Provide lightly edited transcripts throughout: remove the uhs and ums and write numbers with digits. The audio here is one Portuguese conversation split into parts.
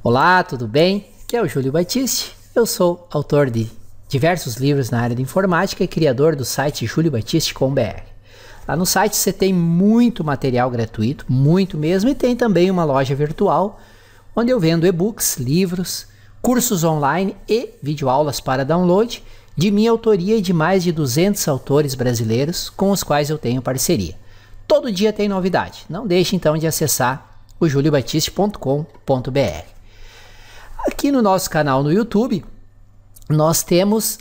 Olá, tudo bem? Aqui é o Júlio Batiste. Eu sou autor de diversos livros na área de informática e criador do site juliobatiste.com.br. Lá no site você tem muito material gratuito, muito mesmo, e tem também uma loja virtual onde eu vendo e-books, livros, cursos online e videoaulas para download de minha autoria e de mais de 200 autores brasileiros com os quais eu tenho parceria. Todo dia tem novidade. Não deixe então de acessar o juliobatiste.com.br. Aqui no nosso canal no YouTube, nós temos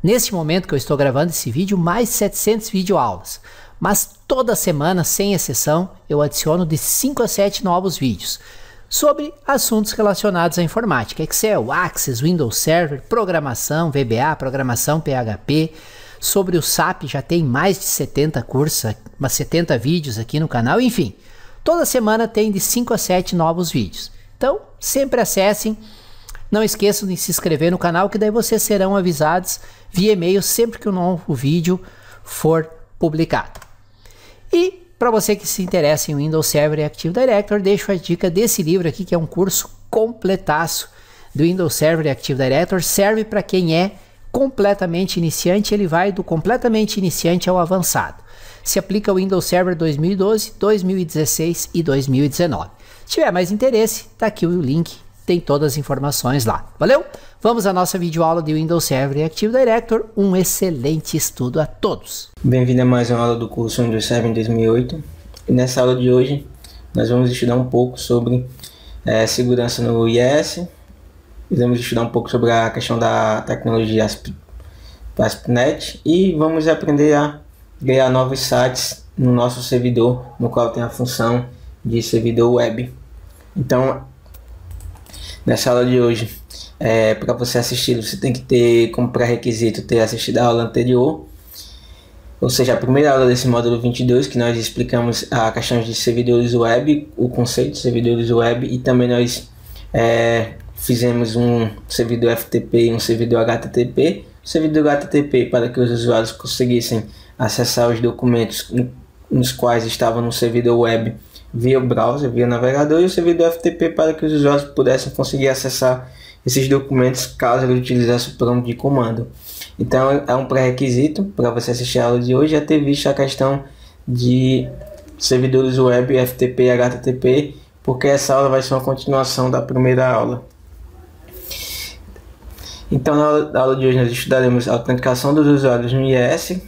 neste momento que eu estou gravando esse vídeo, mais 700 videoaulas. Mas toda semana, sem exceção, eu adiciono de 5 a 7 novos vídeos sobre assuntos relacionados à informática, Excel, Access, Windows Server, programação, VBA, programação PHP. Sobre o SAP já tem mais de 70 cursos, 70 vídeos aqui no canal, enfim. Toda semana tem de 5 a 7 novos vídeos. Então, sempre acessem, não esqueçam de se inscrever no canal, que daí vocês serão avisados via e-mail sempre que um novo vídeo for publicado. E para você que se interessa em Windows Server e Active Directory, deixo a dica desse livro aqui, que é um curso completaço do Windows Server e Active Directory. Serve para quem é completamente iniciante, ele vai do completamente iniciante ao avançado. Se aplica ao Windows Server 2012, 2016 e 2019. Se tiver mais interesse, tá aqui o link, tem todas as informações lá. Valeu? Vamos à nossa videoaula de Windows Server e Active Directory. Um excelente estudo a todos. Bem-vindo a mais uma aula do curso Windows Server em 2008. E nessa aula de hoje, nós vamos estudar um pouco sobre segurança no IES. Vamos estudar um pouco sobre a questão da tecnologia ASP.NET e vamos aprender a criar novos sites no nosso servidor, no qual tem a função de servidor web. Então, nessa aula de hoje, para você assistir, você tem que ter como pré-requisito ter assistido a aula anterior, ou seja, a primeira aula desse módulo 22, que nós explicamos a questão de servidores web, o conceito de servidores web, e também nós fizemos um servidor FTP e um servidor HTTP. O servidor HTTP para que os usuários conseguissem acessar os documentos nos quais estavam no servidor web via browser, via navegador, e o servidor FTP para que os usuários pudessem conseguir acessar esses documentos caso ele utilizasse o plano de comando. Então é um pré-requisito para você assistir a aula de hoje, é ter visto a questão de servidores web, FTP e HTTP, porque essa aula vai ser uma continuação da primeira aula. Então na aula de hoje nós estudaremos a autenticação dos usuários no IES,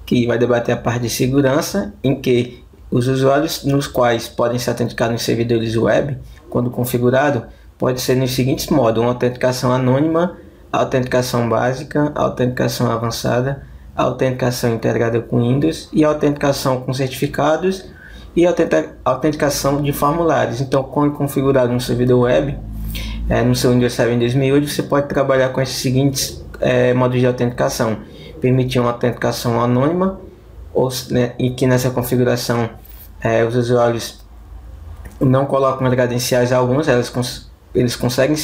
que vai debater a parte de segurança, em que os usuários nos quais podem se autenticar nos servidores web, quando configurado, pode ser nos seguintes modos: uma autenticação anônima, autenticação básica, autenticação avançada, autenticação integrada com Windows e autenticação com certificados e autenticação de formulários. Então, quando configurado no servidor web, no seu Windows Server em 2008, você pode trabalhar com esses seguintes modos de autenticação: permitir uma autenticação anônima, e que nessa configuração os usuários não colocam credenciais alguns, eles conseguem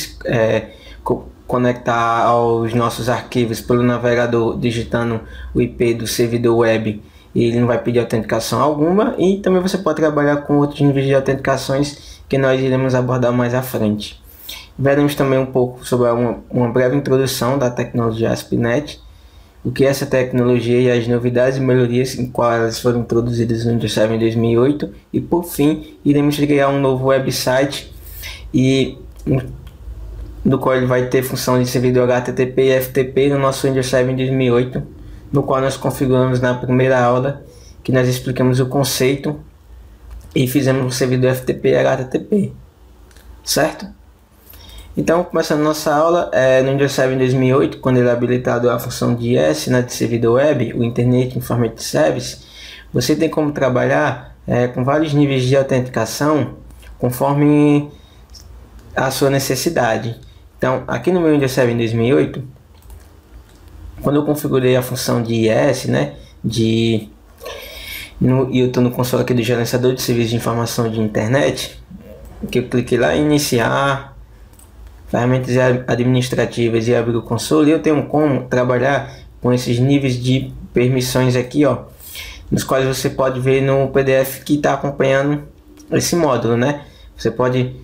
conectar aos nossos arquivos pelo navegador digitando o IP do servidor web, e ele não vai pedir autenticação alguma. E também você pode trabalhar com outros níveis de autenticações que nós iremos abordar mais à frente. Veremos também um pouco sobre uma breve introdução da tecnologia ASP.NET, o que é essa tecnologia e as novidades e melhorias em quais elas foram introduzidas no Windows Server em 2008. E por fim, iremos criar um novo website, no qual ele vai ter função de servidor HTTP e FTP no nosso Windows Server em 2008, no qual nós configuramos na primeira aula, que nós explicamos o conceito e fizemos um servidor FTP e HTTP, certo? Então, começando nossa aula, no Windows Server em 2008, quando ele é habilitado a função de IS, de servidor web, o Internet Information Service, você tem como trabalhar com vários níveis de autenticação conforme a sua necessidade. Então, aqui no meu Windows Server em 2008, quando eu configurei a função de IS, e eu estou no console aqui do gerenciador de serviços de informação de internet, que eu cliquei lá em iniciar, ferramentas administrativas, e abrir o console, eu tenho como trabalhar com esses níveis de permissões aqui, nos quais você pode ver no PDF que está acompanhando esse módulo, Você pode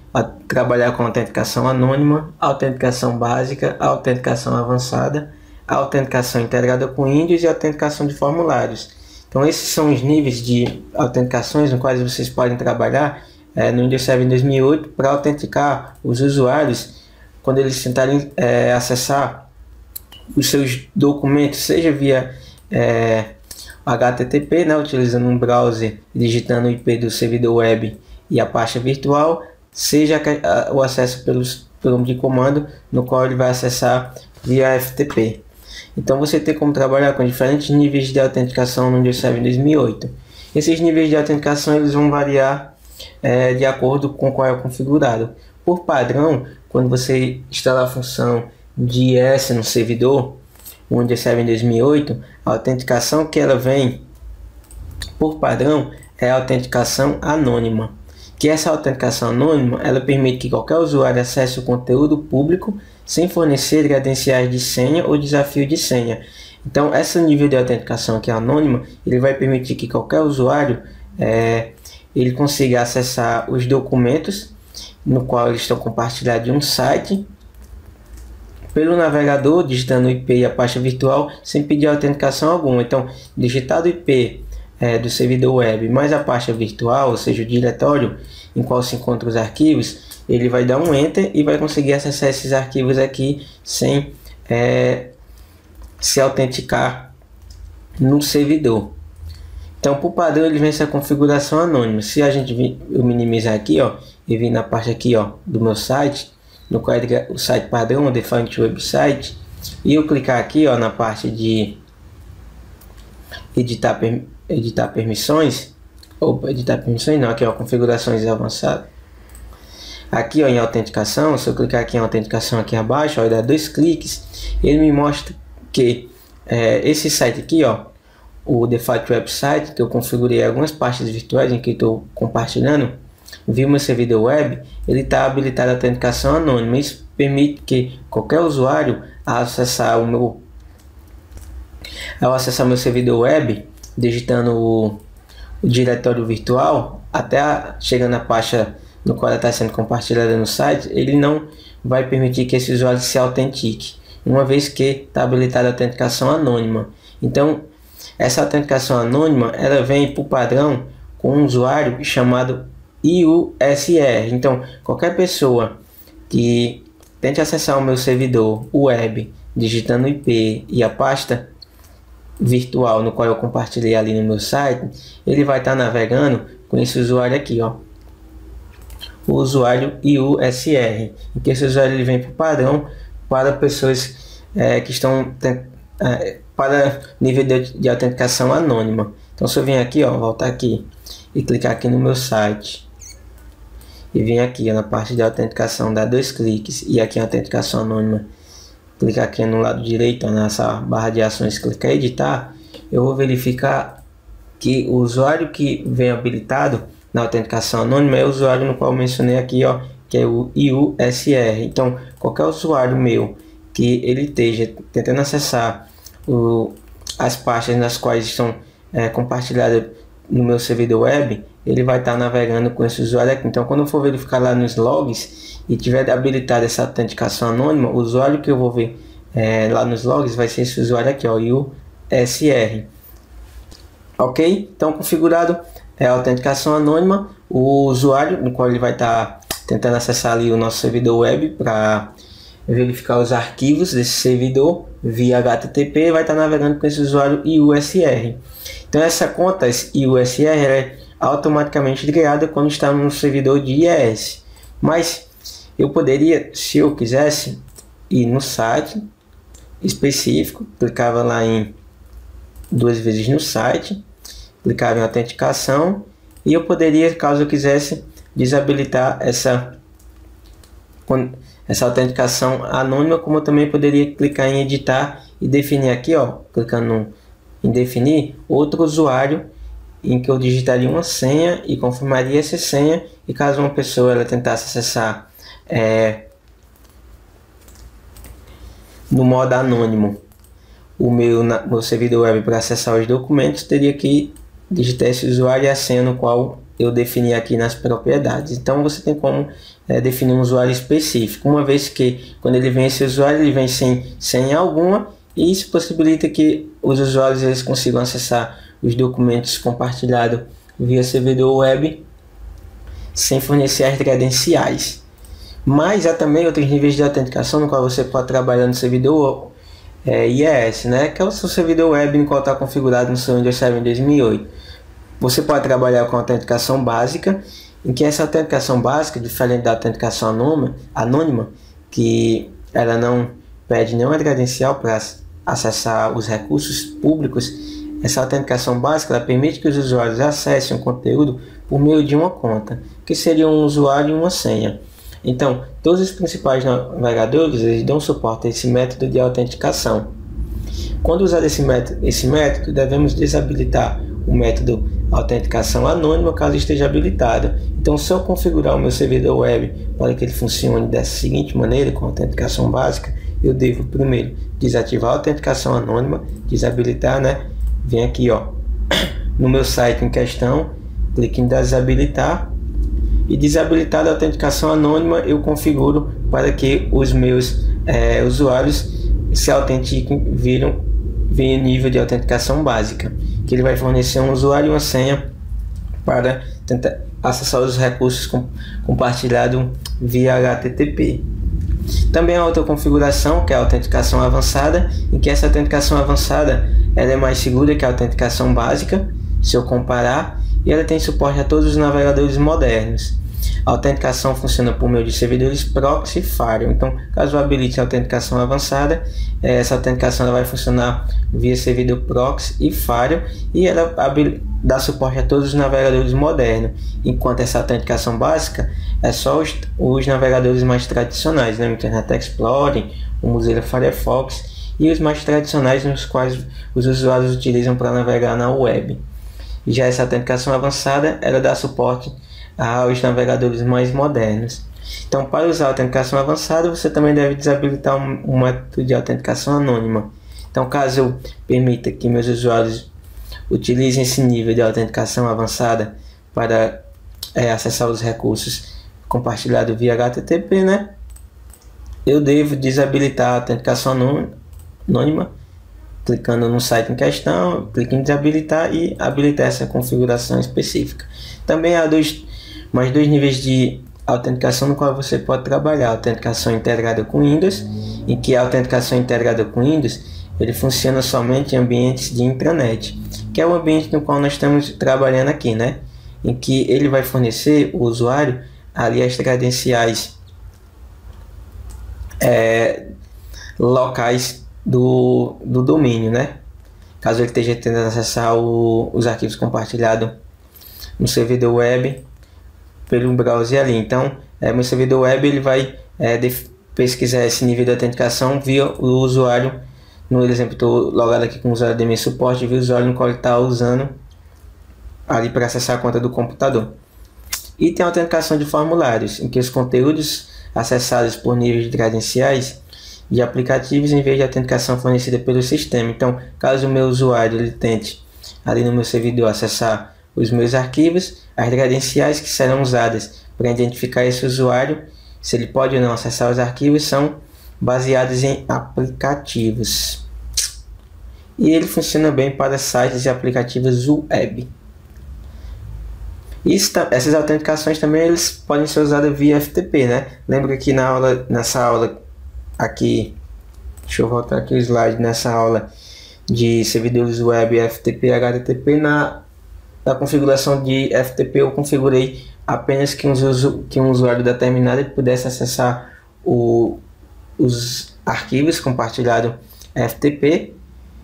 trabalhar com autenticação anônima, autenticação básica, autenticação avançada, autenticação integrada com índios e autenticação de formulários. Então esses são os níveis de autenticações no quais vocês podem trabalhar no Windows Server 2008 para autenticar os usuários quando eles tentarem acessar os seus documentos, seja via HTTP, né, utilizando um browser, digitando o IP do servidor web e a pasta virtual, seja o acesso pelo nome de comando, no qual ele vai acessar via FTP. Então você tem como trabalhar com diferentes níveis de autenticação no Windows Server 2008. Esses níveis de autenticação eles vão variar de acordo com qual é configurado. Por padrão, quando você instalar a função de IS no servidor, o Windows Server 2008, a autenticação que ela vem por padrão é a autenticação anônima. Que essa autenticação anônima ela permite que qualquer usuário acesse o conteúdo público sem fornecer credenciais de senha ou desafio de senha. Então, esse nível de autenticação que é anônima, ele vai permitir que qualquer usuário ele consiga acessar os documentos no qual eles estão compartilhados em um site pelo navegador, digitando o IP e a pasta virtual sem pedir autenticação alguma. Então, digitado o IP do servidor web mais a pasta virtual, ou seja, o diretório em qual se encontram os arquivos, ele vai dar um Enter e vai conseguir acessar esses arquivos aqui sem se autenticar no servidor. Então, por padrão, ele vem essa configuração anônima. Se a gente eu minimizar aqui, ó, e vir na parte aqui, ó, do meu site, no qual é o site padrão, o Default Website, e eu clicar aqui, ó, na parte de editar permissões, ou editar permissões não, aqui ó, configurações avançadas. Aqui ó, em autenticação, se eu clicar aqui em autenticação aqui abaixo, ó, e dar 2 cliques, ele me mostra que esse site aqui, ó, o Default Website, que eu configurei algumas pastas virtuais em que estou compartilhando, via meu servidor web, ele está habilitado a autenticação anônima. Isso permite que qualquer usuário, ao acessar meu servidor web, digitando o diretório virtual, até chegando na pasta no qual ela está sendo compartilhada no site, ele não vai permitir que esse usuário se autentique, uma vez que está habilitada a autenticação anônima. Então, essa autenticação anônima, ela vem por padrão com um usuário chamado IUSR. Então, qualquer pessoa que tente acessar o meu servidor web, digitando o IP e a pasta virtual no qual eu compartilhei ali no meu site, ele vai estar navegando com esse usuário aqui, ó, o usuário IUSR, em que esse usuário ele vem por padrão para pessoas que estão para nível de autenticação anônima. Então, se eu vim aqui, ó, voltar aqui e clicar aqui no meu site e vim aqui ó, na parte de autenticação, dar 2 cliques e aqui em autenticação anônima, clicar aqui no lado direito, ó, nessa barra de ações, clicar em editar, eu vou verificar que o usuário que vem habilitado na autenticação anônima é o usuário no qual eu mencionei aqui, ó, que é o IUSR. Então, qualquer usuário meu que ele esteja tentando acessar as pastas nas quais estão compartilhadas no meu servidor web, ele vai estar navegando com esse usuário aqui. Então, quando eu for verificar lá nos logs e tiver habilitado essa autenticação anônima, o usuário que eu vou ver lá nos logs vai ser esse usuário aqui, ó, IUSR. Ok? Então, configurado a autenticação anônima, o usuário no qual ele vai estar tentando acessar ali o nosso servidor web para verificar os arquivos desse servidor via HTTP, vai estar navegando com esse usuário IUSR. Então, essa conta IUSR é automaticamente criada quando está no servidor de IIS. Mas eu poderia, se eu quisesse, ir no site específico, clicava lá em 2 vezes no site, clicava em autenticação e eu poderia, caso eu quisesse, desabilitar essa autenticação anônima, como eu também poderia clicar em editar e definir aqui, ó, clicando em definir outro usuário em que eu digitaria uma senha e confirmaria essa senha, e caso uma pessoa ela tentasse acessar no modo anônimo o meu servidor web para acessar os documentos, teria que digitar esse usuário e a senha no qual eu defini aqui nas propriedades. Então você tem como definir um usuário específico, uma vez que quando ele vem esse usuário, ele vem sem senha alguma, e isso possibilita que os usuários eles consigam acessar os documentos compartilhados via servidor web sem fornecer as credenciais. Mas há também outros níveis de autenticação no qual você pode trabalhar no servidor IES, né? Que é o seu servidor web no qual está configurado no seu Windows 7 2008. Você pode trabalhar com autenticação básica, em que essa autenticação básica, diferente da autenticação anônima, que ela não pede nenhuma credencial para acessar os recursos públicos, essa autenticação básica ela permite que os usuários acessem o conteúdo por meio de uma conta, que seria um usuário e uma senha. Então, todos os principais navegadores eles dão suporte a esse método de autenticação. Quando usar esse método, devemos desabilitar o método autenticação anônima caso esteja habilitado. Então, se eu configurar o meu servidor web para que ele funcione dessa seguinte maneira, com autenticação básica, eu devo primeiro desativar a autenticação anônima, desabilitar, né? Vem aqui, ó, no meu site em questão, clique em desabilitar. E desabilitada a autenticação anônima, eu configuro para que os meus usuários se autentiquem via nível de autenticação básica, que ele vai fornecer um usuário e uma senha para tentar acessar os recursos compartilhados via HTTP. Também há outra configuração, que é a autenticação avançada, em que essa autenticação avançada ela é mais segura que a autenticação básica, se eu comparar, e ela tem suporte a todos os navegadores modernos. A autenticação funciona por meio de servidores proxy e firewall. Então, caso eu habilite a autenticação avançada, essa autenticação ela vai funcionar via servidor proxy e firewall, e ela dá suporte a todos os navegadores modernos, enquanto essa autenticação básica é só os navegadores mais tradicionais, né? O Internet Explorer, o Mozilla Firefox e os mais tradicionais nos quais os usuários utilizam para navegar na web. Já essa autenticação avançada, ela dá suporte aos navegadores mais modernos. Então, para usar a autenticação avançada, você também deve desabilitar um método de autenticação anônima. Então, caso eu permita que meus usuários utilizem esse nível de autenticação avançada para acessar os recursos compartilhados via HTTP, né? Eu devo desabilitar a autenticação anônima, clicando no site em questão, clique em desabilitar e habilitar essa configuração específica. Também há mais dois níveis de autenticação no qual você pode trabalhar: a autenticação integrada com Windows, em que a autenticação integrada com Windows ele funciona somente em ambientes de intranet, que é o ambiente no qual nós estamos trabalhando aqui, né? Em que ele vai fornecer o usuário ali as credenciais locais do domínio, né? Caso ele esteja tentando acessar os arquivos compartilhados no servidor web pelo browser ali. Então, meu servidor web ele vai pesquisar esse nível de autenticação via o usuário. No exemplo, estou logado aqui com o usuário de meu suporte, via o usuário no qual ele está usando ali para acessar a conta do computador. E tem a autenticação de formulários, em que os conteúdos acessados por níveis de credenciais de aplicativos em vez de autenticação fornecida pelo sistema. Então, caso o meu usuário ele tente ali no meu servidor acessar os meus arquivos, as credenciais que serão usadas para identificar esse usuário, se ele pode ou não acessar os arquivos, são baseadas em aplicativos. E ele funciona bem para sites e aplicativos web. Essas autenticações também eles podem ser usadas via FTP, né? Lembra que nessa aula aqui, deixa eu voltar aqui o slide, nessa aula de servidores web FTP e HTTP, na configuração de FTP eu configurei apenas que um usuário determinado pudesse acessar os arquivos compartilhados FTP.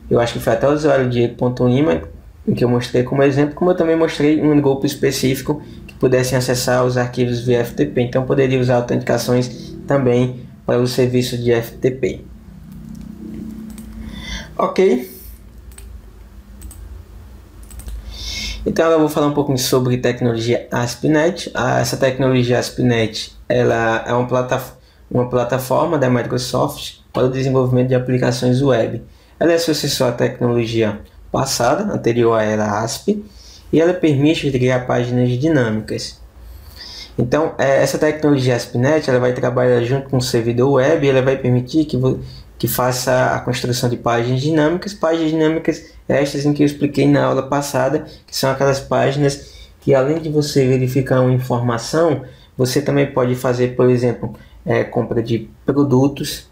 Eu acho que foi até o usuário Diego.ima, em que eu mostrei como exemplo, como eu também mostrei um grupo específico que pudessem acessar os arquivos via FTP. Então poderia usar autenticações também para o serviço de FTP. Ok. Então agora eu vou falar um pouco sobre tecnologia ASP.NET. Essa tecnologia ASP.NET ela é uma plataforma da Microsoft para o desenvolvimento de aplicações web. Ela é sucessor à tecnologia passada, anterior a ela, ASP, e ela permite criar páginas dinâmicas. Então, essa tecnologia ASP.NET ela vai trabalhar junto com o servidor web e ela vai permitir que faça a construção de páginas dinâmicas estas em que eu expliquei na aula passada, que são aquelas páginas que além de você verificar uma informação, você também pode fazer, por exemplo, compra de produtos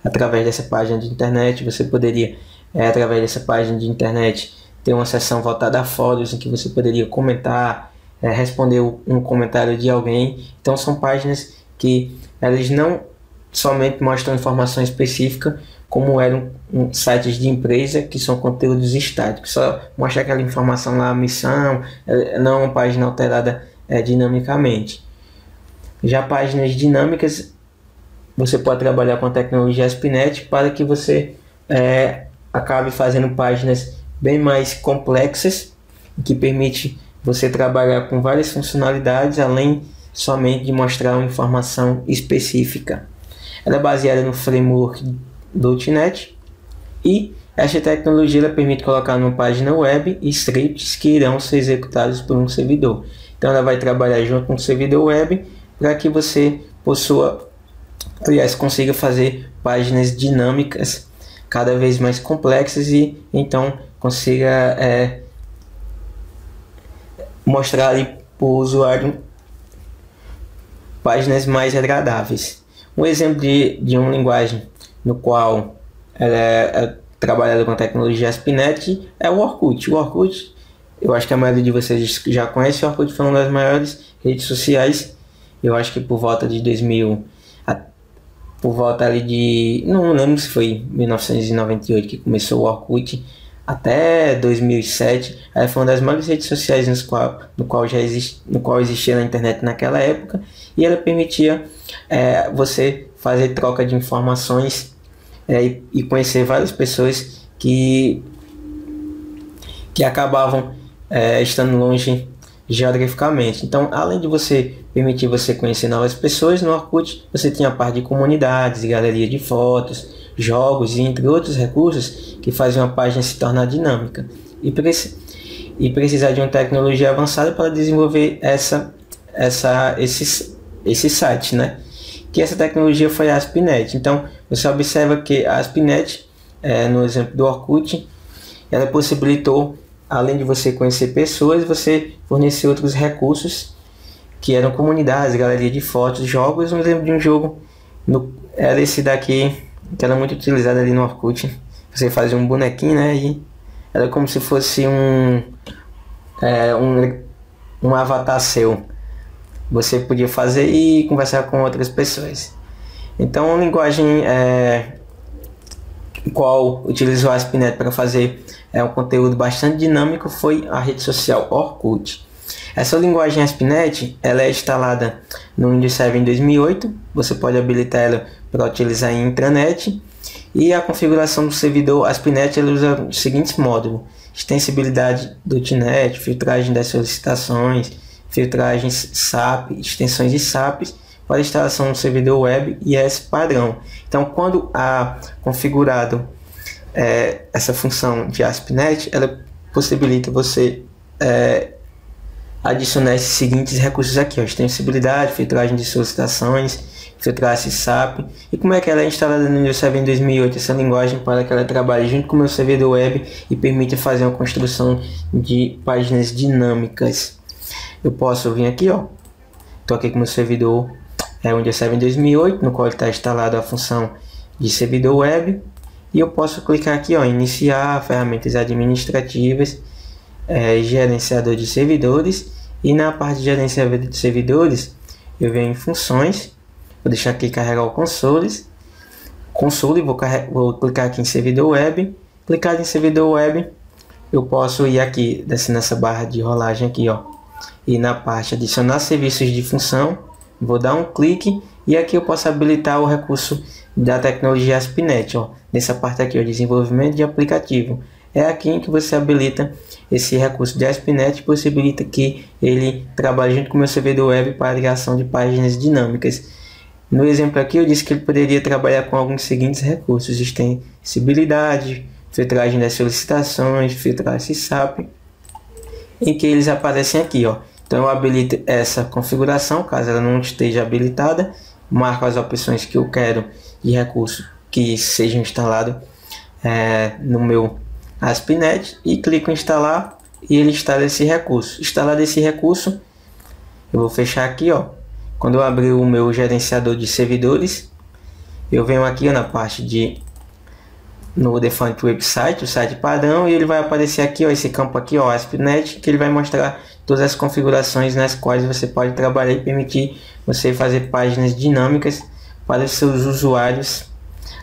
através dessa página de internet. Você poderia, através dessa página de internet, ter uma seção voltada a fóruns em que você poderia comentar, responder um comentário de alguém. Então são páginas que elas não somente mostram informação específica, como eram sites de empresa, que são conteúdos estáticos, só mostra aquela informação lá, a missão, não uma página alterada dinamicamente. Já páginas dinâmicas, você pode trabalhar com a tecnologia ASP.NET para que você acabe fazendo páginas bem mais complexas, que permite você trabalhar com várias funcionalidades, além somente de mostrar uma informação específica. Ela é baseada no framework .NET e esta tecnologia ela permite colocar numa página web scripts que irão ser executados por um servidor. Então ela vai trabalhar junto com o servidor web para que você consiga fazer páginas dinâmicas cada vez mais complexas e então consiga mostrar ali para o usuário páginas mais agradáveis. Um exemplo de uma linguagem no qual ela é trabalhada com a tecnologia ASP.NET é o Orkut. O Orkut, eu acho que a maioria de vocês já conhece. O Orkut foi uma das maiores redes sociais. Eu acho que por volta de 2000, por volta ali de, não lembro se foi 1998 que começou o Orkut, até 2007. Ela foi uma das maiores redes sociais no qual existia na internet naquela época, e ela permitia você fazer troca de informações e conhecer várias pessoas que acabavam estando longe geograficamente. Então, além de permitir você conhecer novas pessoas, no Orkut você tinha a parte de comunidades, galeria de fotos, jogos e entre outros recursos que faziam a página se tornar dinâmica e precisar de uma tecnologia avançada para desenvolver esse site, né? Que essa tecnologia foi a ASP.NET. Então você observa que a ASP.NET, no exemplo do Orkut, ela possibilitou, além de você conhecer pessoas, você fornecer outros recursos que eram comunidades, galeria de fotos, jogos. Um exemplo de um jogo era esse daqui, que era muito utilizado ali no Orkut. Você fazia um bonequinho, né? E era como se fosse um avatar seu. Você podia fazer e conversar com outras pessoas. Então, a linguagem qual utilizou a ASP.NET para fazer um conteúdo bastante dinâmico foi a rede social Orkut. Essa linguagem ASP.NET ela é instalada no Windows 7 em 2008. Você pode habilitar ela para utilizar em intranet. E a configuração do servidor ASP.NET ela usa os seguintes módulos: extensibilidade .NET, filtragem das solicitações, filtragens SAP, extensões de SAP para instalação no servidor web e esse padrão. Então, quando configurado essa função de ASP.NET, ela possibilita você adicionar esses seguintes recursos aqui, extensibilidade, filtragem de solicitações, filtrar esse SAP. E como é que ela é instalada no Windows 7 em 2008, essa linguagem, para que ela trabalhe junto com o meu servidor web e permita fazer uma construção de páginas dinâmicas. Eu posso vir aqui, estou aqui com o meu servidor Windows 7 em 2008, no qual está instalada a função de servidor web, e eu posso clicar aqui, iniciar ferramentas administrativas, gerenciador de servidores, e na parte de gerenciador de servidores eu venho em funções, vou deixar aqui carregar o console, vou clicar aqui em servidor web. Clicado em servidor web, eu posso ir aqui, descer nessa barra de rolagem aqui, e na parte adicionar serviços de função, vou dar um clique e aqui eu posso habilitar o recurso da tecnologia ASP.NET, nessa parte aqui, desenvolvimento de aplicativo. É aqui em que você habilita esse recurso de ASP.NET, possibilita que ele trabalhe junto com o meu servidor web para a criação de páginas dinâmicas. No exemplo aqui eu disse que ele poderia trabalhar com alguns seguintes recursos: extensibilidade, filtragem das solicitações, filtrar esse SAP em que eles aparecem aqui, ó. Então eu habilito essa configuração, caso ela não esteja habilitada, marco as opções que eu quero de recurso que seja instalado no meu ASP.NET e clico em instalar e ele instala esse recurso. Instalado esse recurso, eu vou fechar aqui, ó. Quando eu abrir o meu gerenciador de servidores, eu venho aqui, ó, na parte de no Default Website, o site padrão, e ele vai aparecer aqui, ó, esse campo aqui, ó, ASP.NET, que ele vai mostrar todas as configurações nas quais você pode trabalhar e permitir você fazer páginas dinâmicas para os seus usuários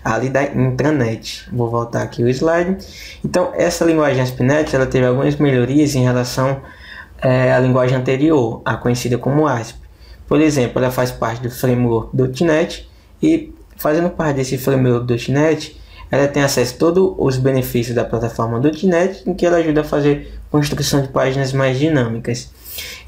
ali da intranet. Vou voltar aqui o slide. Então, essa linguagem ASP.NET, ela teve algumas melhorias em relação à linguagem anterior, a conhecida como ASP. Por exemplo, ela faz parte do framework.NET e, fazendo parte desse framework.NET, ela tem acesso a todos os benefícios da plataforma .NET, em que ela ajuda a fazer construção de páginas mais dinâmicas.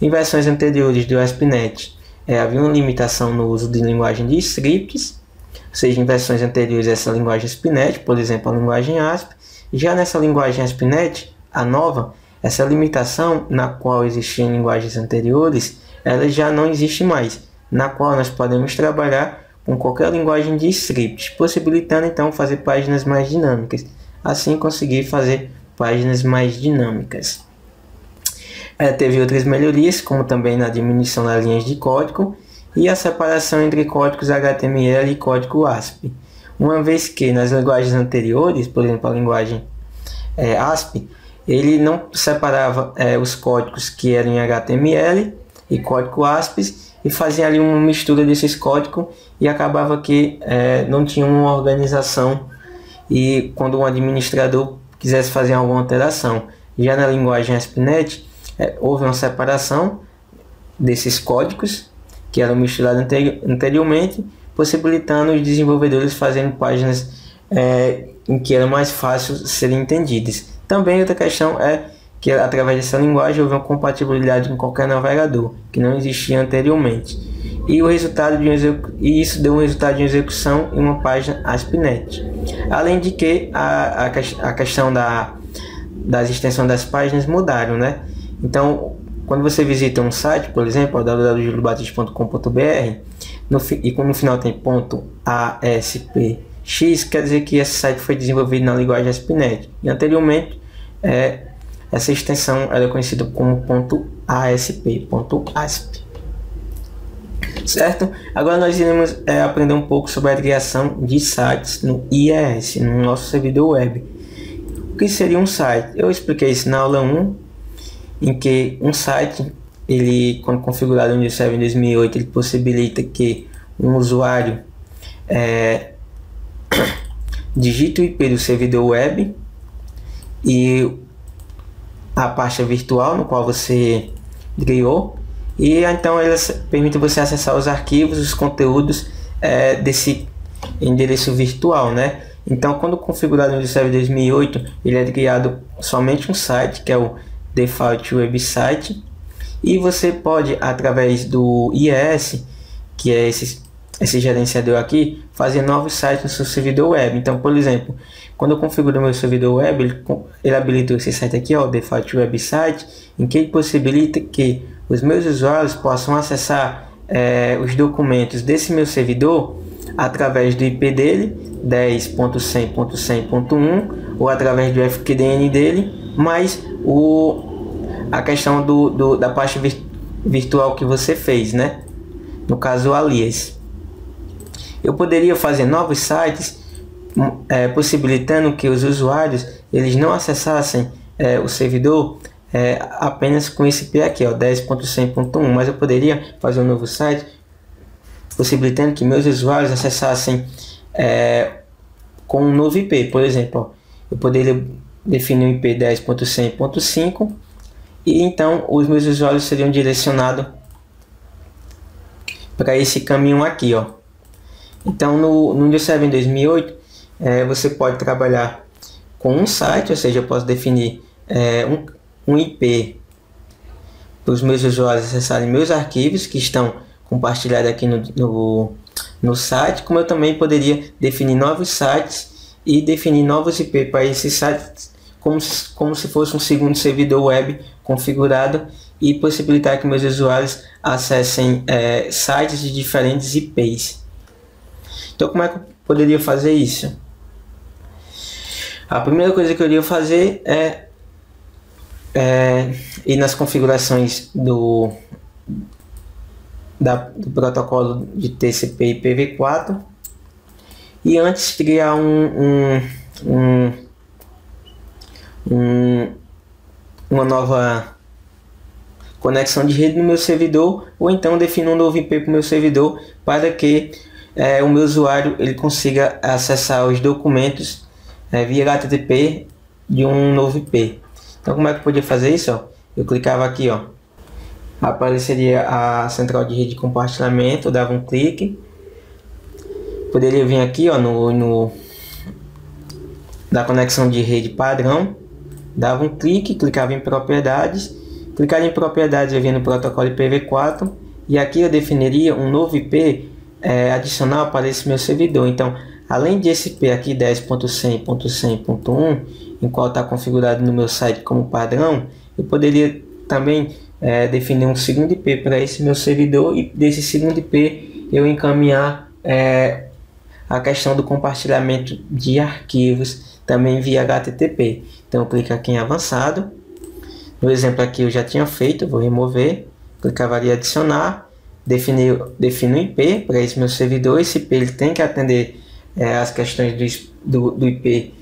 Em versões anteriores do ASP.NET, havia uma limitação no uso de linguagem de scripts, ou seja, em versões anteriores essa linguagem ASP.NET, por exemplo, a linguagem ASP. Já nessa linguagem ASP.NET, a nova, essa limitação na qual existia em linguagens anteriores, ela já não existe mais, na qual nós podemos trabalhar com qualquer linguagem de script, possibilitando então fazer páginas mais dinâmicas, assim conseguir fazer páginas mais dinâmicas. Teve outras melhorias, como também na diminuição das linhas de código e a separação entre códigos HTML e código ASP. Uma vez que nas linguagens anteriores, por exemplo a linguagem ASP, ele não separava os códigos que eram em HTML e código ASP, e fazia ali uma mistura desses códigos e acabava que não tinha uma organização e quando um administrador quisesse fazer alguma alteração. Já na linguagem ASP.NET houve uma separação desses códigos que eram misturados anteriormente, possibilitando os desenvolvedores fazendo páginas em que era mais fácil serem entendidas. Também outra questão é que através dessa linguagem houve uma compatibilidade com qualquer navegador, que não existia anteriormente. E isso deu um resultado de execução em uma página ASP.NET. Além de que a questão das extensões das páginas mudaram, né? Então, quando você visita um site, por exemplo, www.juliobatista.com.br, e no final tem .aspx, quer dizer que esse site foi desenvolvido na linguagem ASP.NET. E anteriormente, essa extensão era conhecida como .asp. Certo? Agora nós iremos aprender um pouco sobre a criação de sites no IIS, no nosso servidor web. O que seria um site? Eu expliquei isso na aula 1, em que um site, ele, quando configurado no Windows Server em 2008, ele possibilita que um usuário digite o IP do servidor web e a pasta virtual no qual você criou, e então ele permite você acessar os arquivos, os conteúdos desse endereço virtual, né? Então, quando configurado no Windows Server 2008, ele é criado somente um site, que é o Default Website, e você pode, através do IIS, que é esse gerenciador aqui, fazer novos sites no seu servidor web. Então, por exemplo, quando eu configuro meu servidor web, ele habilitou esse site aqui, ó, o Default Website, em que ele possibilita que os meus usuários possam acessar os documentos desse meu servidor através do IP dele, 10.100.100.1, ou através do FQDN dele, mais a questão da pasta virtual que você fez, né? No caso, o alias. Eu poderia fazer novos sites possibilitando que os usuários eles não acessassem o servidor apenas com esse IP aqui, ó, 10.100.1, mas eu poderia fazer um novo site possibilitando que meus usuários acessassem com um novo IP. Por exemplo, ó, eu poderia definir o IP 10.100.5 e então os meus usuários seriam direcionados para esse caminho aqui, ó. Então no Windows Server em 2008 você pode trabalhar com um site, ou seja, eu posso definir um IP para os meus usuários acessarem meus arquivos que estão compartilhados aqui no site, como eu também poderia definir novos sites e definir novos IP para esses sites como se fosse um segundo servidor web configurado e possibilitar que meus usuários acessem sites de diferentes IPs. Então, como é que eu poderia fazer isso? A primeira coisa que eu iria fazer é ir nas configurações do protocolo de TCP IPv4 e antes criar uma nova conexão de rede no meu servidor, ou então definir um novo IP para o meu servidor para que o meu usuário ele consiga acessar os documentos via HTTP de um novo IP. Então, como é que eu podia fazer isso? Ó? Eu clicava aqui, ó, apareceria a central de rede de compartilhamento, eu dava um clique, poderia vir aqui, ó, da conexão de rede padrão, dava um clique, clicava em propriedades, clicar em propriedades eu vinha no protocolo IPv4 e aqui eu definiria um novo IP adicional para esse meu servidor. Então, além desse IP aqui 10.100.100.1, em qual está configurado no meu site como padrão, eu poderia também definir um segundo IP para esse meu servidor e desse segundo IP eu encaminhar a questão do compartilhamento de arquivos também via HTTP. Então eu clico aqui em avançado. No exemplo aqui eu já tinha feito, eu vou remover, clicava ali em adicionar, defino um IP para esse meu servidor. Esse IP ele tem que atender as questões do IP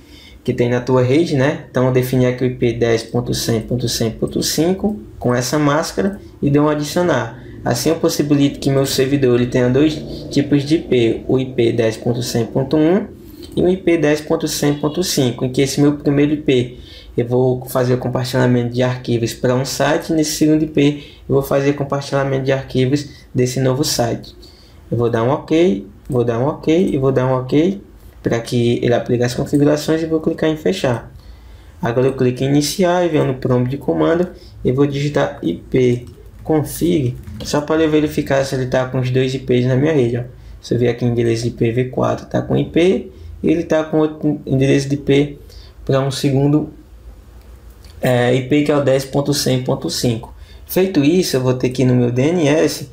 que tem na tua rede, né? Então eu defini aqui o IP 10.100.100.5 com essa máscara e dou um adicionar. Assim eu possibilito que meu servidor ele tenha dois tipos de IP, o IP 10.100.1 e o IP 10.100.5, em que esse meu primeiro IP eu vou fazer o compartilhamento de arquivos para um site, e nesse segundo IP eu vou fazer compartilhamento de arquivos desse novo site. Eu vou dar um OK, vou dar um OK e vou dar um OK para que ele aplique as configurações e vou clicar em fechar. Agora eu clico em iniciar e venho no prompt de comando e vou digitar ipconfig só para eu verificar se ele está com os dois IPs na minha rede. Ó. Se eu ver aqui o endereço de IPv4 está com IP e ele está com outro endereço de IP para um segundo IP que é o 10.100.5. Feito isso, eu vou ter que ir no meu DNS.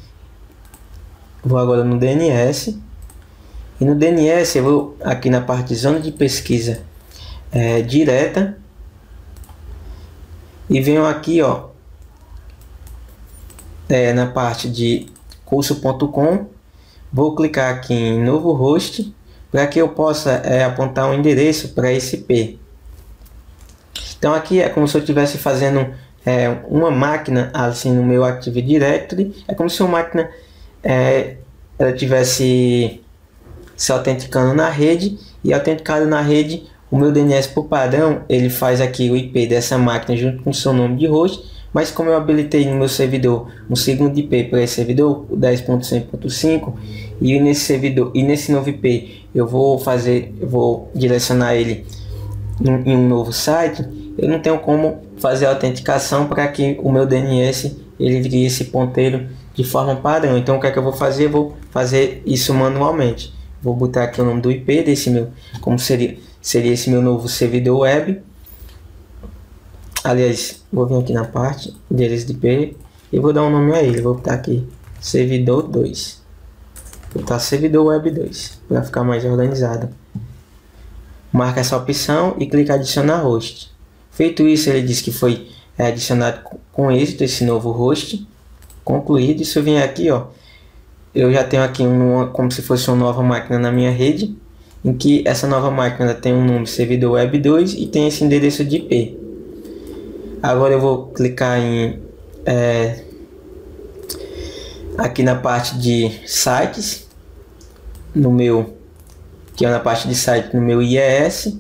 Vou agora no DNS. E no DNS eu vou aqui na parte de zona de pesquisa direta. E venho aqui, ó, na parte de curso.com. Vou clicar aqui em novo host para que eu possa apontar um endereço para esse IP. Então aqui é como se eu estivesse fazendo uma máquina assim no meu Active Directory. É como se uma máquina ela tivesse se autenticando na rede, e autenticado na rede, o meu DNS por padrão ele faz aqui o IP dessa máquina junto com o seu nome de host, mas como eu habilitei no meu servidor um segundo IP para esse servidor, o 10.100.5, e nesse servidor e nesse novo IP eu vou direcionar ele em um novo site, eu não tenho como fazer a autenticação para que o meu DNS ele crie esse ponteiro de forma padrão. Então o que é que eu vou fazer? Eu vou fazer isso manualmente. Vou botar aqui o nome do IP desse meu, como seria esse meu novo servidor web. Aliás, vou vir aqui na parte deles de IP e vou dar um nome a ele. Vou botar aqui servidor 2. Vou botar servidor web 2 para ficar mais organizado. Marca essa opção e clica em adicionar host. Feito isso, ele diz que foi adicionado com êxito esse novo host. Concluído. Isso eu vim aqui, ó. Eu já tenho aqui como se fosse uma nova máquina na minha rede, em que essa nova máquina tem um nome servidor web 2 e tem esse endereço de IP. Agora eu vou clicar em aqui na parte de sites, que é na parte de site no meu IES,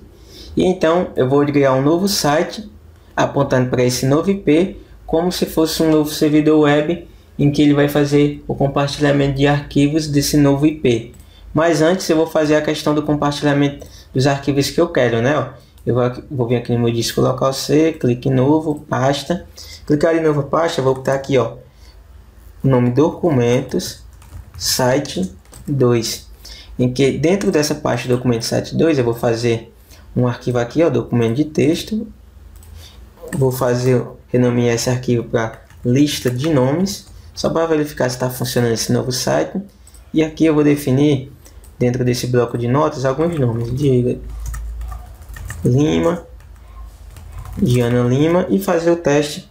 e então eu vou criar um novo site apontando para esse novo IP, como se fosse um novo servidor web, em que ele vai fazer o compartilhamento de arquivos desse novo IP. Mas antes eu vou fazer a questão do compartilhamento dos arquivos que eu quero, né? Ó, eu vou vir aqui no meu disco local C, clique em novo, pasta. Clicar em novo pasta, vou botar aqui, ó, o nome documentos, site 2. Em que dentro dessa pasta documentos site 2 eu vou fazer um arquivo aqui, ó, documento de texto. vou renomear esse arquivo para lista de nomes, só para verificar se está funcionando esse novo site. E aqui eu vou definir, dentro desse bloco de notas, alguns nomes: Diego Lima, Diana Lima, e fazer o teste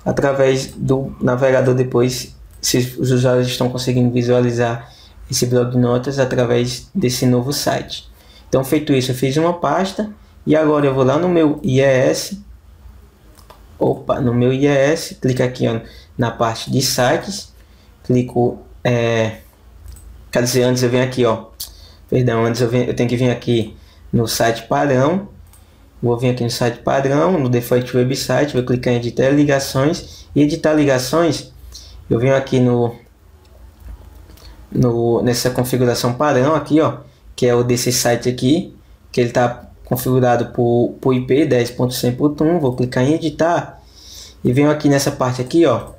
através do navegador depois, se os usuários estão conseguindo visualizar esse bloco de notas através desse novo site. Então, feito isso, eu fiz uma pasta e agora eu vou lá no meu IES. No meu IES, clico aqui, ó, na parte de sites, clico, quer dizer, antes eu venho aqui, ó, perdão, antes eu tenho que vir aqui no site padrão, vou vir aqui no site padrão, no default website, vou clicar em editar ligações, e editar ligações, eu venho aqui nessa configuração padrão aqui, ó, que é o desse site aqui, que ele está configurado por IP 10.100.1, vou clicar em editar e venho aqui nessa parte aqui, ó,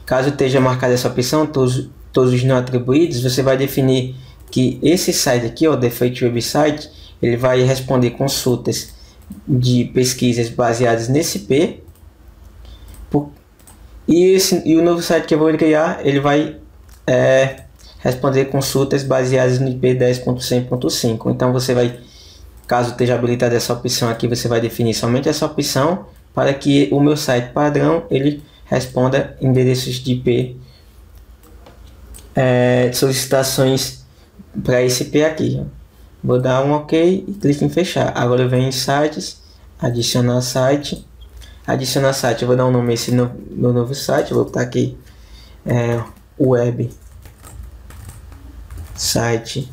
caso esteja marcada essa opção, todos os não atribuídos, você vai definir que esse site aqui, ó, Default Website, ele vai responder consultas de pesquisas baseadas nesse IP, e o novo site que eu vou criar, ele vai responder consultas baseadas no IP 10.100.5. Então você vai, caso esteja habilitada essa opção aqui, você vai definir somente essa opção para que o meu site padrão ele responda endereços de IP, solicitações para esse IP aqui, ó. Vou dar um OK e clico em fechar. Agora eu venho em sites, adicionar site, eu vou dar um nome a esse meu novo site, eu vou botar aqui web site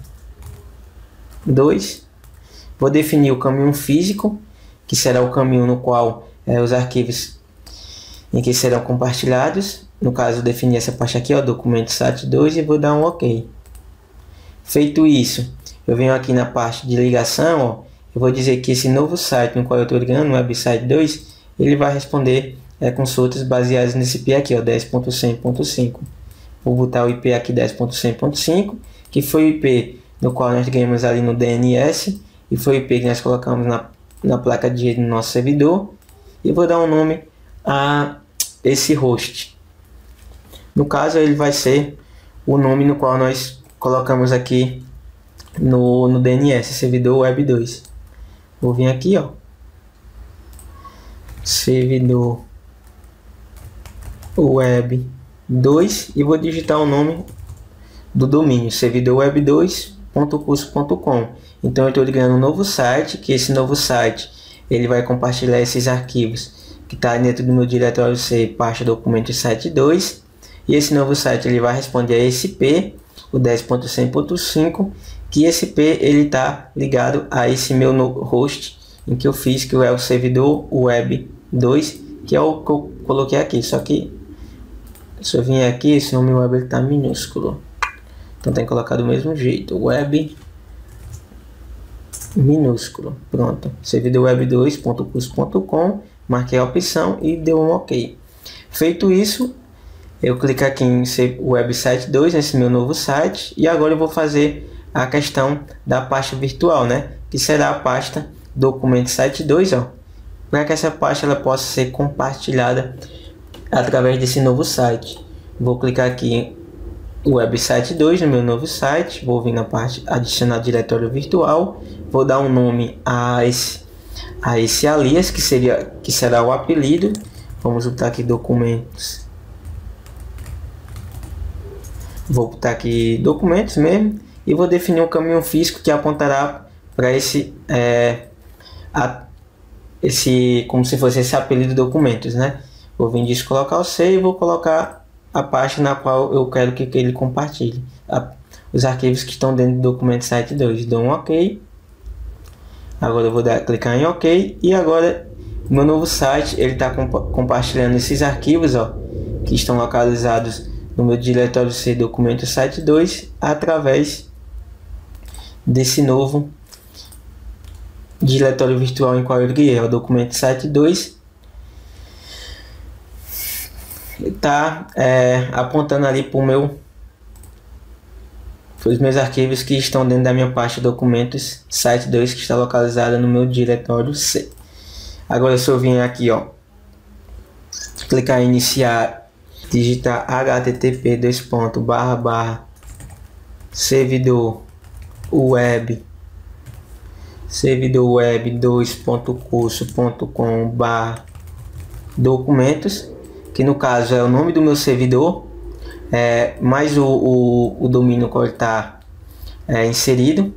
2. Vou definir o caminho físico, que será o caminho no qual os arquivos em que serão compartilhados. No caso, eu defini essa parte aqui, ó, documento site 2, e vou dar um OK. Feito isso, eu venho aqui na parte de ligação, ó, eu vou dizer que esse novo site no qual eu estou ligando, o website 2, ele vai responder consultas baseadas nesse IP aqui, ó, 10.100.5. Vou botar o IP aqui 10.100.5, que foi o IP no qual nós ganhamos ali no DNS, e foi o IP que nós colocamos na placa de rede do nosso servidor, e vou dar um nome a esse host. No caso, ele vai ser o nome no qual nós colocamos aqui no DNS, servidor web 2. Vou vir aqui, ó, servidor web 2, e vou digitar o nome do domínio, servidorweb2.curso.com. Então eu estou ligando um novo site, que esse novo site ele vai compartilhar esses arquivos que está dentro do meu diretório C, pasta documento site 2, e esse novo site ele vai responder a esse IP, o 10.100.5, que esse IP ele está ligado a esse meu host em que eu fiz, que é o servidor web 2, que é o que eu coloquei aqui. Só que se eu vir aqui, esse nome web está minúsculo, então tem que colocar do mesmo jeito, web minúsculo. Pronto, servidorweb2.curso.com, marquei a opção e deu um OK. Feito isso, eu clico aqui em website 2, nesse meu novo site, e agora eu vou fazer a questão da pasta virtual, né, que será a pasta documento site 2, ó, para que essa pasta ela possa ser compartilhada através desse novo site. Vou clicar aqui em website 2 no meu novo site, vou vir na parte adicionar diretório virtual, vou dar um nome a esse alias, que será o apelido. Vamos botar aqui documentos, vou botar aqui documentos mesmo, e vou definir um caminho físico que apontará para como se fosse esse apelido documentos, né? Vou vir disso, colocar o C, e vou colocar a pasta na qual eu quero que ele compartilhe os arquivos que estão dentro do documento site 2. Dou um OK. Agora eu vou clicar em OK, e agora o meu novo site ele está compartilhando esses arquivos, ó, que estão localizados no meu diretório C documento site 2 através desse novo diretório virtual em qual eu criei, o documento site 2. Está apontando ali para os meus arquivos que estão dentro da minha pasta documentos site 2, que está localizada no meu diretório C. Agora se eu vim aqui, ó, clicar em iniciar, digitar http://servidor web 2.curso.com/documentos, que no caso é o nome do meu servidor, mais o domínio qual está inserido,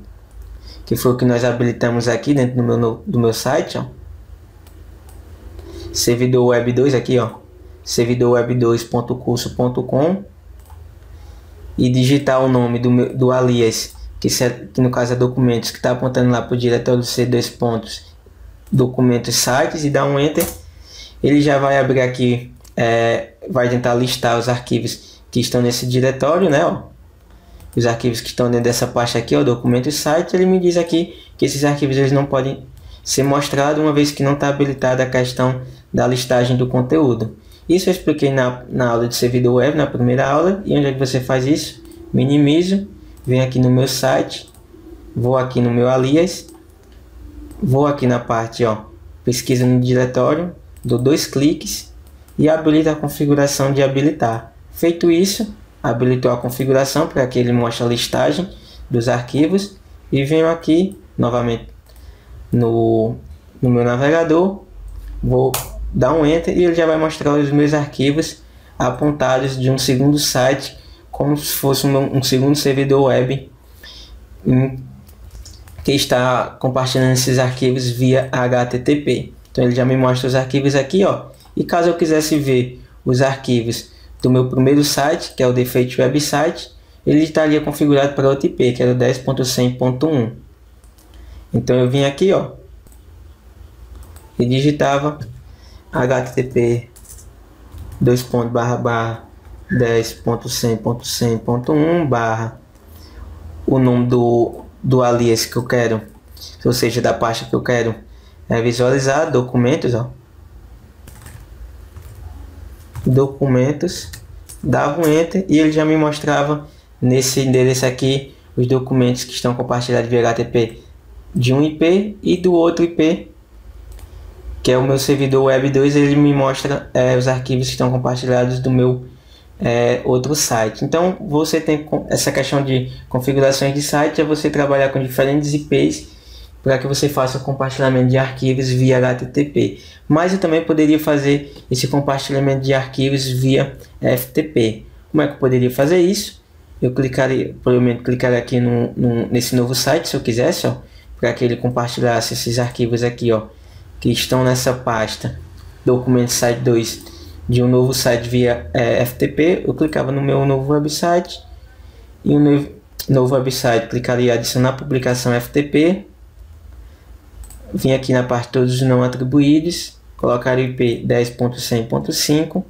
que foi o que nós habilitamos aqui dentro do meu site, ó. Servidor web 2 aqui, ó, servidor web2.curso.com, e digitar o nome do alias, que no caso é documentos, que está apontando lá para o diretório C2 pontos, documentos sites, e dar um enter. Ele já vai abrir aqui, vai tentar listar os arquivos que estão nesse diretório, né, ó. Os arquivos que estão dentro dessa pasta aqui, ó, documentos sites. Ele me diz aqui que esses arquivos eles não podem ser mostrados, uma vez que não está habilitada a questão da listagem do conteúdo. Isso eu expliquei na aula de servidor web, na primeira aula. E onde é que você faz isso? Minimizo, venho aqui no meu site, vou aqui no meu alias, vou aqui na parte, ó, pesquisa no diretório, dou 2 cliques e habilito a configuração de habilitar. Feito isso, habilitou a configuração para que ele mostre a listagem dos arquivos, e venho aqui novamente no meu navegador, vou dar um enter e ele já vai mostrar os meus arquivos apontados de um segundo site, como se fosse um segundo servidor web que está compartilhando esses arquivos via HTTP. Então ele já me mostra os arquivos aqui, ó. E caso eu quisesse ver os arquivos do meu primeiro site, que é o Defeito Website, ele estaria configurado para outro IP, que era o 10.100.1. Então eu vim aqui, ó, e digitava http 2.//10.100.100.1 o nome do alias que eu quero, ou seja, da pasta que eu quero visualizar, documentos, ó, documentos, dava um enter e ele já me mostrava nesse endereço aqui os documentos que estão compartilhados via HTTP de um IP, e do outro IP, que é o meu servidor web 2, ele me mostra os arquivos que estão compartilhados do meu outro site. Então você tem essa questão de configurações de site, é você trabalhar com diferentes IPs para que você faça o compartilhamento de arquivos via HTTP. Mas eu também poderia fazer esse compartilhamento de arquivos via FTP. Como é que eu poderia fazer isso? Eu provavelmente clicaria aqui nesse novo site, se eu quisesse, ó, para que ele compartilhasse esses arquivos aqui, ó, que estão nessa pasta documento site 2 de um novo site via FTP. Eu clicava no meu novo website, e o novo website clicaria em adicionar publicação FTP, vim aqui na parte todos os não atribuídos, colocaria o IP 10.100.5,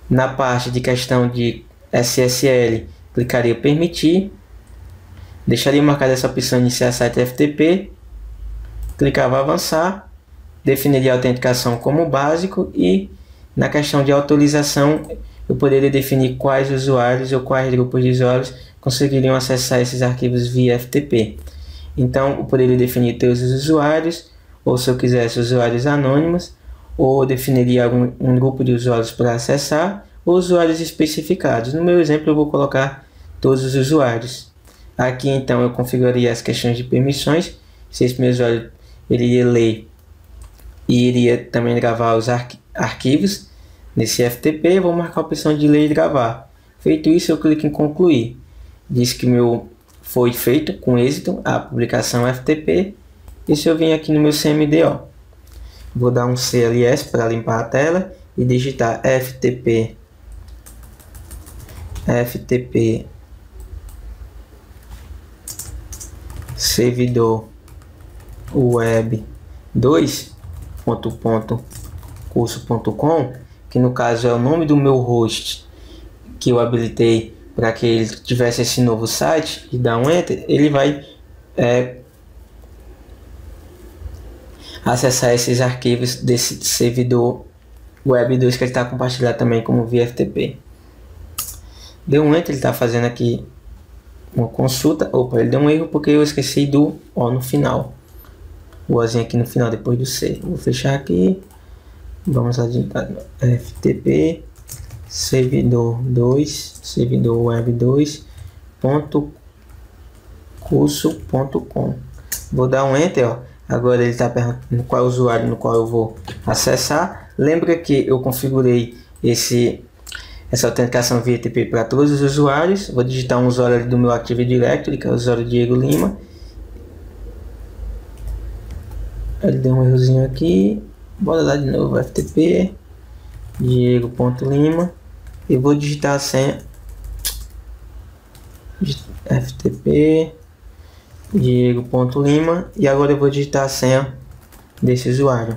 na parte de questão de SSL clicaria permitir, deixaria marcada essa opção iniciar site FTP, clicava avançar, definiria a autenticação como básico, e na questão de autorização eu poderia definir quais usuários ou quais grupos de usuários conseguiriam acessar esses arquivos via FTP. Então eu poderia definir todos os usuários, ou se eu quisesse usuários anônimos, ou definiria um grupo de usuários para acessar, ou usuários especificados. No meu exemplo eu vou colocar todos os usuários. Aqui então eu configuraria as questões de permissões, se esse meu usuário ele iria ler e iria também gravar os arquivos nesse FTP. Eu vou marcar a opção de ler e gravar. Feito isso, eu clico em concluir. Diz que foi feito com êxito a publicação FTP. E se eu vim aqui no meu CMD, ó, vou dar um CLS para limpar a tela e digitar FTP servidor web 2.curso.com, que no caso é o nome do meu host que eu habilitei para que ele tivesse esse novo site, e dá um enter, ele vai acessar esses arquivos desse servidor web 2 que ele está compartilhado também como via FTP. Deu um enter, ele está fazendo aqui uma consulta. Opa, ele deu um erro porque eu esqueci do O no final. o Ozinho aqui no final, depois do C. Vou fechar aqui. Vamos adiantar FTP servidor2, servidor web2 .curso.com. Vou dar um enter, ó. Agora ele está perguntando qual é o usuário no qual eu vou acessar. Lembra que eu configurei essa autenticação via TP para todos os usuários. Vou digitar um usuário ali do meu Active Directory, que é o usuário Diego Lima. Ele deu um errozinho aqui. Bora lá de novo, FTP Diego.lima e vou digitar a senha FTP Diego.lima e agora eu vou digitar a senha desse usuário.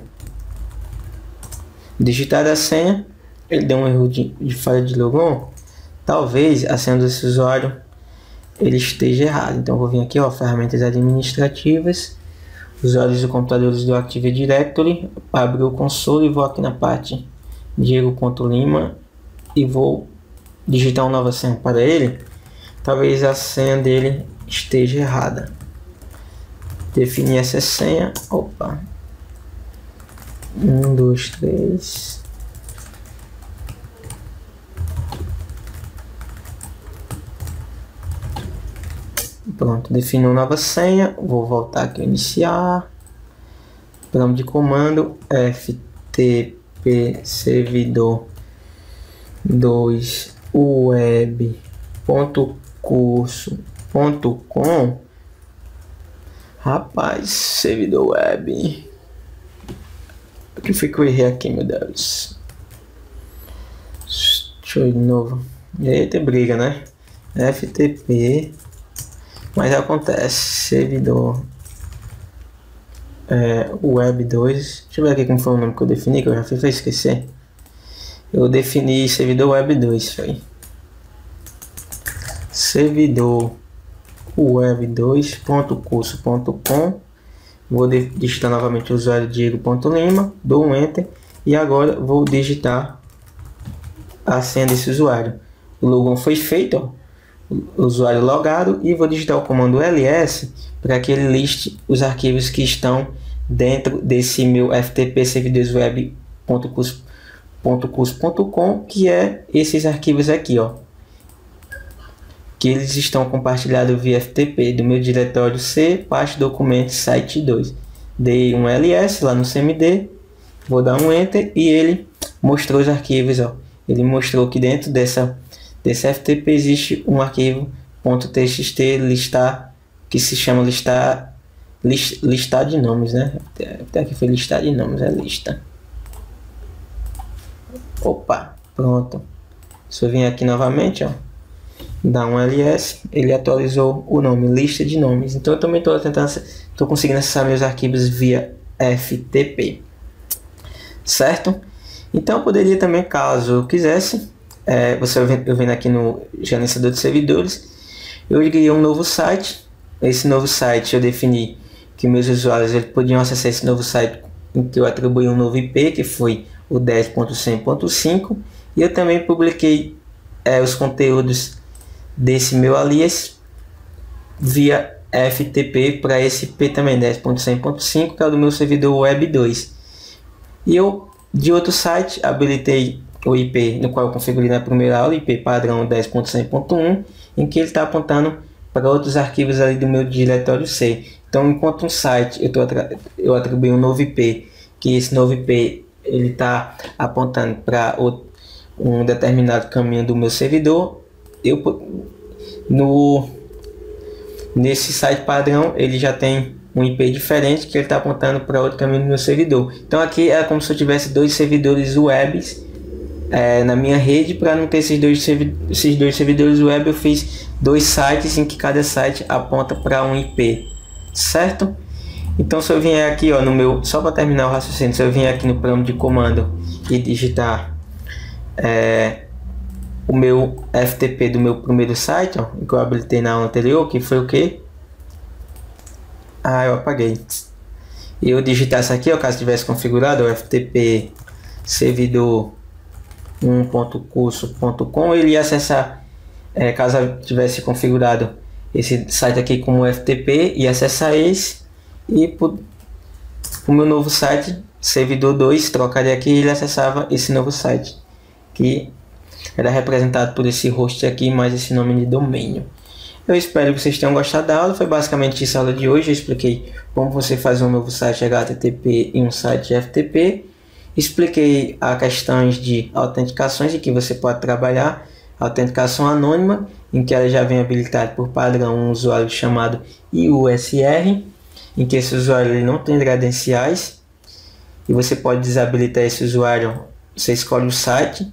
Digitar a senha, ele deu um erro de falha de logon. Talvez a senha desse usuário ele esteja errado. Então eu vou vir aqui, ó, ferramentas administrativas, usuários e computadores do Active Directory, abrir o console e vou aqui na parte Diego.lima e vou digitar uma nova senha para ele. Talvez a senha dele esteja errada. Definir essa senha. Opa. 1, 2, 3. Pronto, defini uma nova senha. Vou voltar aqui a iniciar. Programa de comando FTP servidor 2 web.curso.com. Rapaz, servidor web. O que foi que eu errei aqui, meu Deus? Deixa eu ir de novo. Eita, briga, né? FTP. Mas acontece. Servidor web 2. Deixa eu ver aqui como foi o nome que eu defini, que eu já fiz esquecer. Eu defini servidor web 2. Foi. Servidor web2.curso.com. Vou digitar novamente o usuário Diego.lima, dou um enter e agora vou digitar a senha desse usuário. O login foi feito, ó, o usuário logado, e vou digitar o comando ls para que ele liste os arquivos que estão dentro desse meu FTP servidores web.curso.com, que é esses arquivos aqui, ó, que eles estão compartilhados via FTP do meu diretório C, pasta documentos, site 2. Dei um ls lá no CMD, vou dar um enter e ele mostrou os arquivos, ó. Ele mostrou que dentro desse FTP existe um arquivo .txt listar, que se chama listar de nomes, né? Até aqui foi listar de nomes, é lista. Opa, pronto. Se eu vir aqui novamente, ó, dá um ls, ele atualizou o nome, lista de nomes. Então eu também estou conseguindo acessar meus arquivos via FTP, certo? Então eu poderia também, caso eu quisesse, eu vendo aqui no gerenciador de servidores, eu criei um novo site. Esse novo site eu defini que meus usuários eles podiam acessar esse novo site, em que eu atribuí um novo IP, que foi o 10.100.5, e eu também publiquei os conteúdos desse meu alias via FTP para esse IP também 10.100.5, que é o do meu servidor web 2. E eu de outro site habilitei o IP no qual eu configurei na primeira aula, IP padrão 10.100.1, em que ele está apontando para outros arquivos ali do meu diretório C. Então, enquanto um site eu atribuí um novo IP, que esse novo IP ele está apontando para um determinado caminho do meu servidor, nesse site padrão ele já tem um IP diferente, que ele está apontando para outro caminho do meu servidor. Então aqui é como se eu tivesse dois servidores webs na minha rede. Para não ter esses dois servidores web, eu fiz dois sites em que cada site aponta para um IP, certo? Então se eu vier aqui, ó, só para terminar o raciocínio, se eu vier aqui no programa de comando e digitar o meu FTP do meu primeiro site, ó, que eu habilitei na aula anterior, que foi o que? Eu apaguei. E eu digitasse aqui, ó, caso tivesse configurado o FTP servidor 1.curso.com, ele ia acessar, caso eu tivesse configurado esse site aqui como FTP, ia acessar esse e o meu novo site, servidor 2, trocaria aqui e ele acessava esse novo site, que era representado por esse host aqui, mais esse nome de domínio. Eu espero que vocês tenham gostado da aula. Foi basicamente isso a aula de hoje. Eu expliquei como você fazer um novo site HTTP e um site FTP. Expliquei as questões de autenticações em que você pode trabalhar. Autenticação anônima, em que ela já vem habilitada por padrão um usuário chamado IUSR, em que esse usuário ele não tem credenciais. E você pode desabilitar esse usuário. Você escolhe o site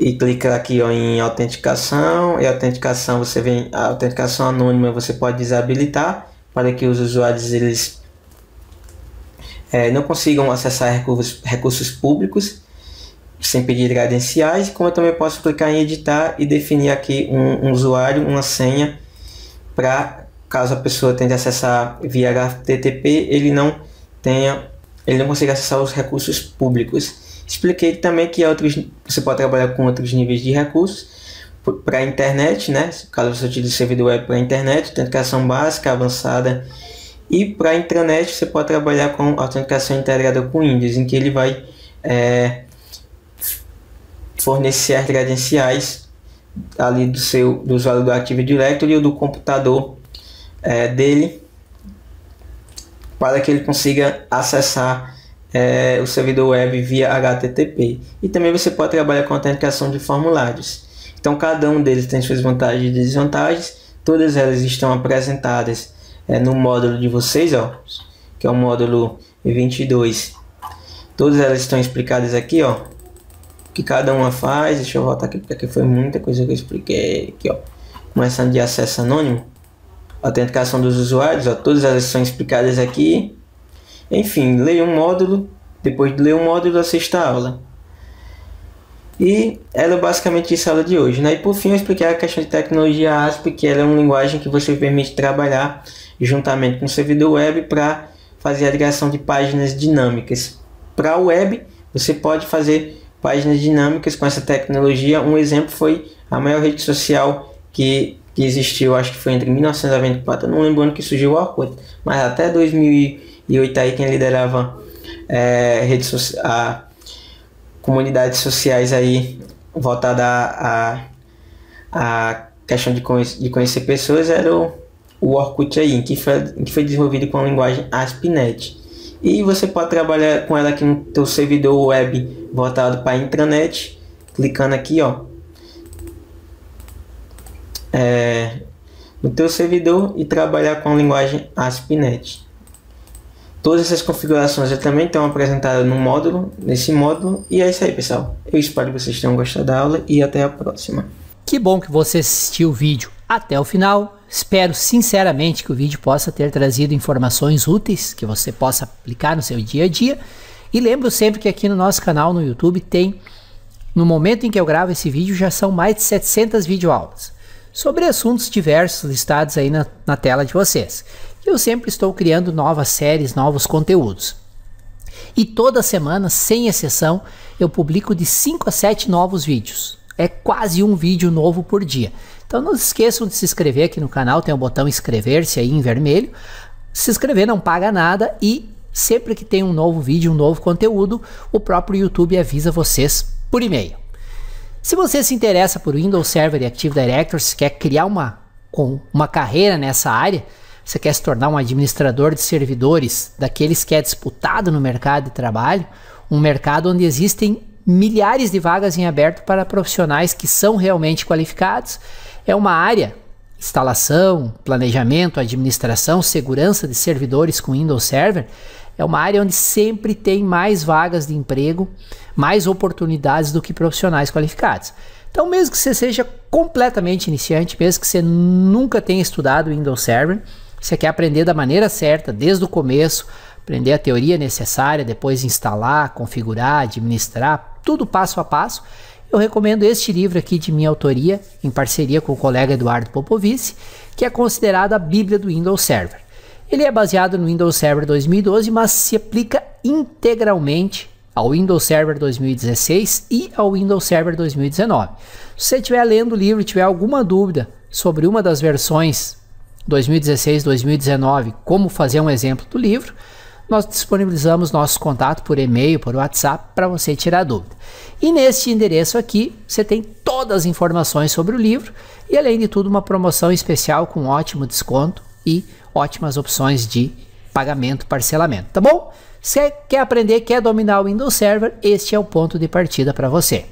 e clica aqui ó, em autenticação, e autenticação você vem a autenticação anônima, você pode desabilitar para que os usuários eles não consigam acessar recursos públicos sem pedir credenciais. Como eu também posso clicar em editar e definir aqui um usuário, uma senha, para caso a pessoa tente acessar via HTTP, ele não consiga acessar os recursos públicos. Expliquei também que você pode trabalhar com outros níveis de recursos para a internet, né? Caso você utilize o servidor web para a internet, autenticação básica, avançada, e para a intranet você pode trabalhar com autenticação integrada com Windows, em que ele vai fornecer as credenciais ali do usuário do Active Directory ou do computador dele, para que ele consiga acessar o servidor web via HTTP. E também você pode trabalhar com autenticação de formulários. Então cada um deles tem suas vantagens e desvantagens. Todas elas estão apresentadas no módulo de vocês, ó, que é o módulo 22. Todas elas estão explicadas aqui, ó, o que cada uma faz. Deixa eu voltar aqui porque foi muita coisa que eu expliquei aqui, ó. Começando de acesso anônimo, autenticação dos usuários, ó, todas elas são explicadas aqui. Enfim, leia um módulo, depois de ler um módulo, assista a aula. E era basicamente isso a aula de hoje, né? E por fim eu expliquei a questão de tecnologia ASP, que ela é uma linguagem que você permite trabalhar juntamente com o servidor web para fazer a criação de páginas dinâmicas. Para a web, você pode fazer páginas dinâmicas com essa tecnologia. Um exemplo foi a maior rede social que existiu, acho que foi entre 1994, eu não lembro ano que surgiu o Orkut, mas até 2008 aí quem liderava comunidades sociais aí voltada a questão de conhecer pessoas era o Orkut aí, que foi desenvolvido com a linguagem ASP.NET. E você pode trabalhar com ela aqui no teu servidor web voltado para a intranet, clicando aqui, ó, no teu servidor, e trabalhar com a linguagem ASP.NET. Todas essas configurações eu também estão apresentadas nesse módulo. E é isso aí, pessoal. Eu espero que vocês tenham gostado da aula e até a próxima. Que bom que você assistiu o vídeo até o final. Espero sinceramente que o vídeo possa ter trazido informações úteis que você possa aplicar no seu dia a dia. E lembro sempre que aqui no nosso canal no YouTube tem, no momento em que eu gravo esse vídeo, já são mais de 700 videoaulas sobre assuntos diversos listados aí na tela de vocês. Eu sempre estou criando novas séries, novos conteúdos. E toda semana, sem exceção, eu publico de 5 a 7 novos vídeos. É quase um vídeo novo por dia. Então não se esqueçam de se inscrever aqui no canal, tem o botão inscrever-se aí em vermelho. Se inscrever não paga nada e sempre que tem um novo vídeo, um novo conteúdo, o próprio YouTube avisa vocês por e-mail. Se você se interessa por Windows Server e Active Directory, se quer criar uma carreira nessa área, você quer se tornar um administrador de servidores, daqueles que é disputado no mercado de trabalho, um mercado onde existem milhares de vagas em aberto para profissionais que são realmente qualificados. É uma área, instalação, planejamento, administração, segurança de servidores com Windows Server, é uma área onde sempre tem mais vagas de emprego, mais oportunidades do que profissionais qualificados. Então, mesmo que você seja completamente iniciante, mesmo que você nunca tenha estudado Windows Server, você quer aprender da maneira certa, desde o começo, aprender a teoria necessária, depois instalar, configurar, administrar, tudo passo a passo, eu recomendo este livro aqui de minha autoria, em parceria com o colega Eduardo Popovici, que é considerado a Bíblia do Windows Server. Ele é baseado no Windows Server 2012, mas se aplica integralmente ao Windows Server 2016 e ao Windows Server 2019. Se você estiver lendo o livro e tiver alguma dúvida sobre uma das versões 2016, 2019, como fazer um exemplo do livro, nós disponibilizamos nosso contato por e-mail, por WhatsApp, para você tirar dúvida. E neste endereço aqui, você tem todas as informações sobre o livro e, além de tudo, uma promoção especial com ótimo desconto e ótimas opções de pagamento, parcelamento, tá bom? Se quer aprender, quer dominar o Windows Server, este é o ponto de partida para você.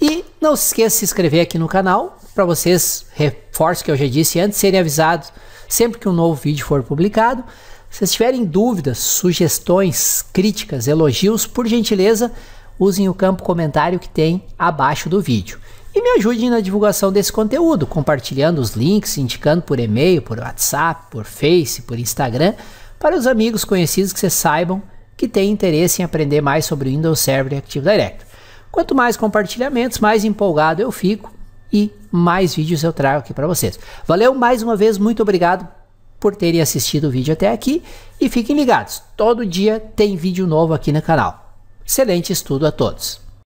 E não se esqueça de se inscrever aqui no canal, para vocês, reforço que eu já disse antes, serem avisados sempre que um novo vídeo for publicado. Se vocês tiverem dúvidas, sugestões, críticas, elogios, por gentileza, usem o campo comentário que tem abaixo do vídeo. E me ajudem na divulgação desse conteúdo, compartilhando os links, indicando por e-mail, por WhatsApp, por Face, por Instagram, para os amigos conhecidos que vocês saibam que têm interesse em aprender mais sobre o Windows Server e Active Directory. Quanto mais compartilhamentos, mais empolgado eu fico e mais vídeos eu trago aqui para vocês. Valeu mais uma vez, muito obrigado por terem assistido o vídeo até aqui e fiquem ligados, todo dia tem vídeo novo aqui no canal. Excelente estudo a todos!